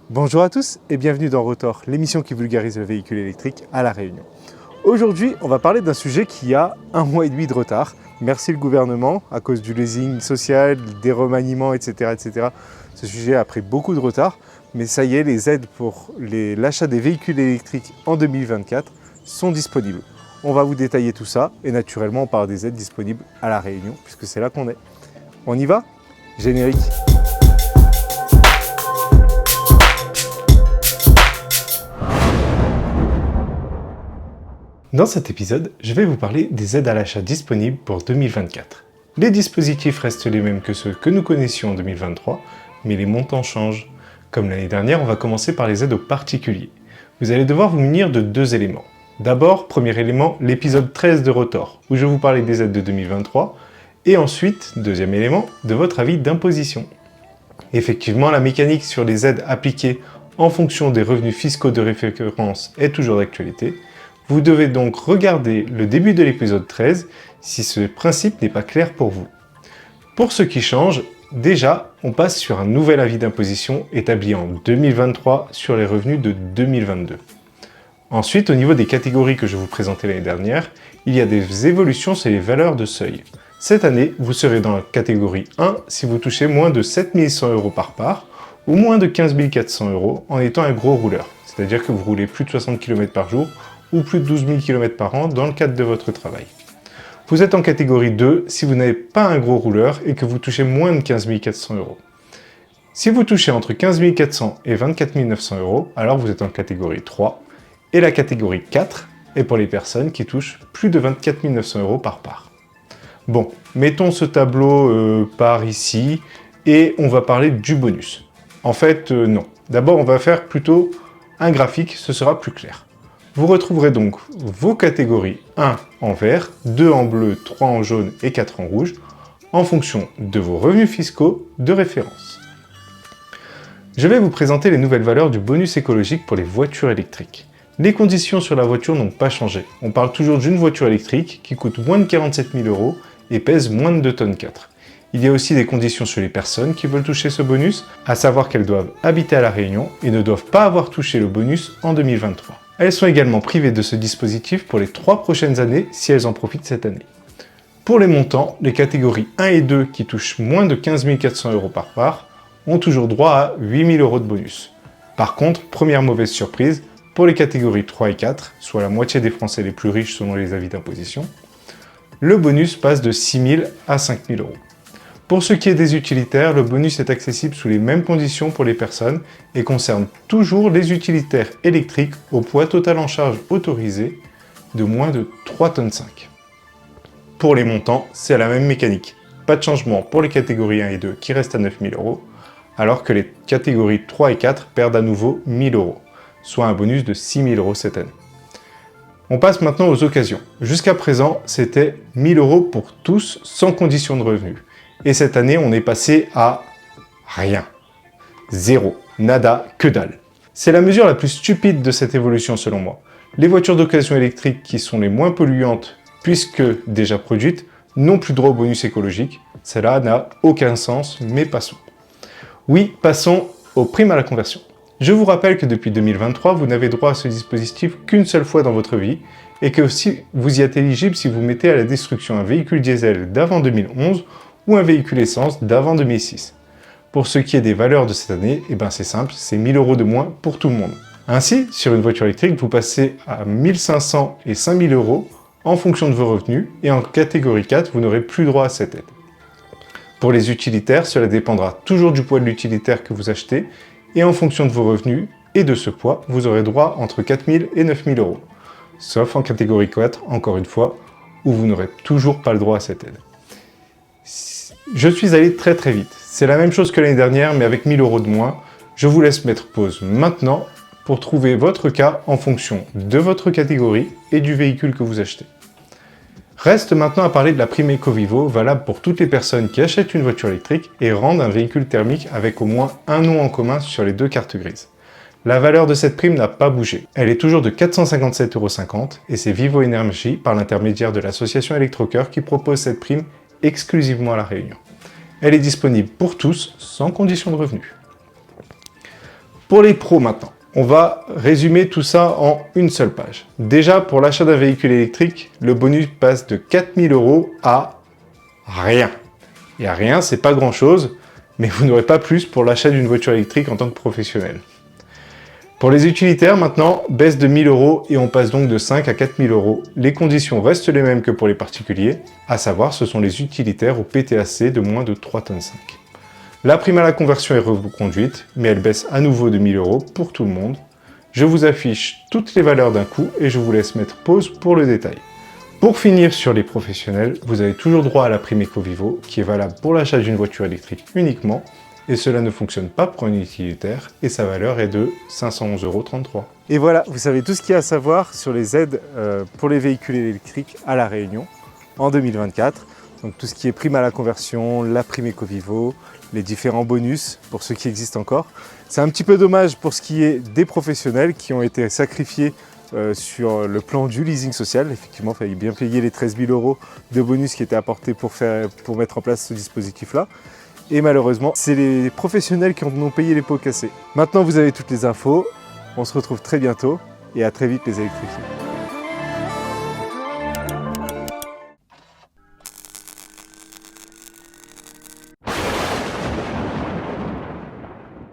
Bonjour à tous et bienvenue dans Rotor, l'émission qui vulgarise le véhicule électrique à La Réunion. Aujourd'hui, on va parler d'un sujet qui a 1 mois et demi de retard. Merci le gouvernement, à cause du leasing social, des remaniements, etc. etc. Ce sujet a pris beaucoup de retard, mais ça y est, les aides pour l'achat des véhicules électriques en 2024 sont disponibles. On va vous détailler tout ça et naturellement, on parle des aides disponibles à La Réunion, puisque c'est là qu'on est. On y va? Générique. Dans cet épisode, je vais vous parler des aides à l'achat disponibles pour 2024. Les dispositifs restent les mêmes que ceux que nous connaissions en 2023, mais les montants changent. Comme l'année dernière, on va commencer par les aides aux particuliers. Vous allez devoir vous munir de 2 éléments. D'abord, premier élément, l'épisode 13 de Rotor, où je vous parlais des aides de 2023, et ensuite, deuxième élément, de votre avis d'imposition. Effectivement, la mécanique sur les aides appliquées en fonction des revenus fiscaux de référence est toujours d'actualité. Vous devez donc regarder le début de l'épisode 13 si ce principe n'est pas clair pour vous. Pour ce qui change, déjà, on passe sur un nouvel avis d'imposition établi en 2023 sur les revenus de 2022. Ensuite, au niveau des catégories que je vous présentais l'année dernière, il y a des évolutions sur les valeurs de seuil. Cette année, vous serez dans la catégorie 1 si vous touchez moins de 7 100 € par part ou moins de 15 400 € en étant un gros rouleur, c'est-à-dire que vous roulez plus de 60 km par jour ou plus de 12 000 km par an dans le cadre de votre travail. Vous êtes en catégorie 2 si vous n'avez pas un gros rouleur et que vous touchez moins de 15 400 €. Si vous touchez entre 15 400 et 24 900 €, alors vous êtes en catégorie 3. Et la catégorie 4 est pour les personnes qui touchent plus de 24 900 € par part. Bon, mettons ce tableau par ici et on va parler du bonus. En fait, non. D'abord, on va faire plutôt un graphique, ce sera plus clair. Vous retrouverez donc vos catégories 1 en vert, 2 en bleu, 3 en jaune et 4 en rouge, en fonction de vos revenus fiscaux de référence. Je vais vous présenter les nouvelles valeurs du bonus écologique pour les voitures électriques. Les conditions sur la voiture n'ont pas changé. On parle toujours d'une voiture électrique qui coûte moins de 47 000 € et pèse moins de 2,4 tonnes. Il y a aussi des conditions sur les personnes qui veulent toucher ce bonus, à savoir qu'elles doivent habiter à La Réunion et ne doivent pas avoir touché le bonus en 2023. Elles sont également privées de ce dispositif pour les 3 prochaines années si elles en profitent cette année. Pour les montants, les catégories 1 et 2 qui touchent moins de 15 400 € par part ont toujours droit à 8 000 € de bonus. Par contre, première mauvaise surprise, pour les catégories 3 et 4, soit la moitié des Français les plus riches selon les avis d'imposition, le bonus passe de 6 000 à 5 000 €. Pour ce qui est des utilitaires, le bonus est accessible sous les mêmes conditions pour les personnes et concerne toujours les utilitaires électriques au poids total en charge autorisé de moins de 3,5 tonnes. Pour les montants, c'est la même mécanique. Pas de changement pour les catégories 1 et 2 qui restent à 9 000 €, alors que les catégories 3 et 4 perdent à nouveau 1 000 €, soit un bonus de 6 000 € cette année. On passe maintenant aux occasions. Jusqu'à présent, c'était 1 000 € pour tous sans condition de revenu. Et cette année, on est passé à rien. Zéro. Nada. Que dalle. C'est la mesure la plus stupide de cette évolution selon moi. Les voitures d'occasion électriques qui sont les moins polluantes, puisque déjà produites, n'ont plus droit au bonus écologique. Cela n'a aucun sens, mais passons. Oui, passons aux primes à la conversion. Je vous rappelle que depuis 2023, vous n'avez droit à ce dispositif qu'une seule fois dans votre vie, et que si vous y êtes éligible si vous mettez à la destruction un véhicule diesel d'avant 2011, ou un véhicule essence d'avant 2006. Pour ce qui est des valeurs de cette année, c'est simple, c'est 1 000 € de moins pour tout le monde. Ainsi, sur une voiture électrique, vous passez à 1 500 et 5 000 € en fonction de vos revenus, et en catégorie 4, vous n'aurez plus droit à cette aide. Pour les utilitaires, cela dépendra toujours du poids de l'utilitaire que vous achetez, et en fonction de vos revenus et de ce poids, vous aurez droit entre 4 000 et 9 000 €. Sauf en catégorie 4, encore une fois, où vous n'aurez toujours pas le droit à cette aide. Je suis allé très vite. C'est la même chose que l'année dernière, mais avec 1 000 € de moins. Je vous laisse mettre pause maintenant pour trouver votre cas en fonction de votre catégorie et du véhicule que vous achetez. Reste maintenant à parler de la prime Ecovivo, valable pour toutes les personnes qui achètent une voiture électrique et rendent un véhicule thermique avec au moins un nom en commun sur les 2 cartes grises. La valeur de cette prime n'a pas bougé. Elle est toujours de 457,50 € et c'est Vivo Énergie, par l'intermédiaire de l'association Electrocoeur, qui propose cette prime exclusivement à La Réunion. Elle est disponible pour tous, sans condition de revenu. Pour les pros maintenant, on va résumer tout ça en une seule page. Déjà, pour l'achat d'un véhicule électrique, le bonus passe de 4 000 € à rien. Et à rien, c'est pas grand-chose, mais vous n'aurez pas plus pour l'achat d'une voiture électrique en tant que professionnel. Pour les utilitaires, maintenant, baisse de 1 000 € et on passe donc de 5 à 4 000 €. Les conditions restent les mêmes que pour les particuliers, à savoir ce sont les utilitaires au PTAC de moins de 3,5 tonnes. La prime à la conversion est reconduite, mais elle baisse à nouveau de 1 000 € pour tout le monde. Je vous affiche toutes les valeurs d'un coup et je vous laisse mettre pause pour le détail. Pour finir sur les professionnels, vous avez toujours droit à la prime Ecovivo qui est valable pour l'achat d'une voiture électrique uniquement et cela ne fonctionne pas pour un utilitaire et sa valeur est de 511,33 €. Et voilà, vous savez tout ce qu'il y a à savoir sur les aides pour les véhicules électriques à La Réunion en 2024. Donc tout ce qui est prime à la conversion, la prime Ecovivo, les différents bonus pour ceux qui existent encore. C'est un petit peu dommage pour ce qui est des professionnels qui ont été sacrifiés sur le plan du leasing social. Effectivement, il fallait bien payer les 13 000 € de bonus qui étaient apportés pour mettre en place ce dispositif-là. Et malheureusement, c'est les professionnels qui en ont payé les pots cassés. Maintenant, vous avez toutes les infos. On se retrouve très bientôt et à très vite les électrifiés.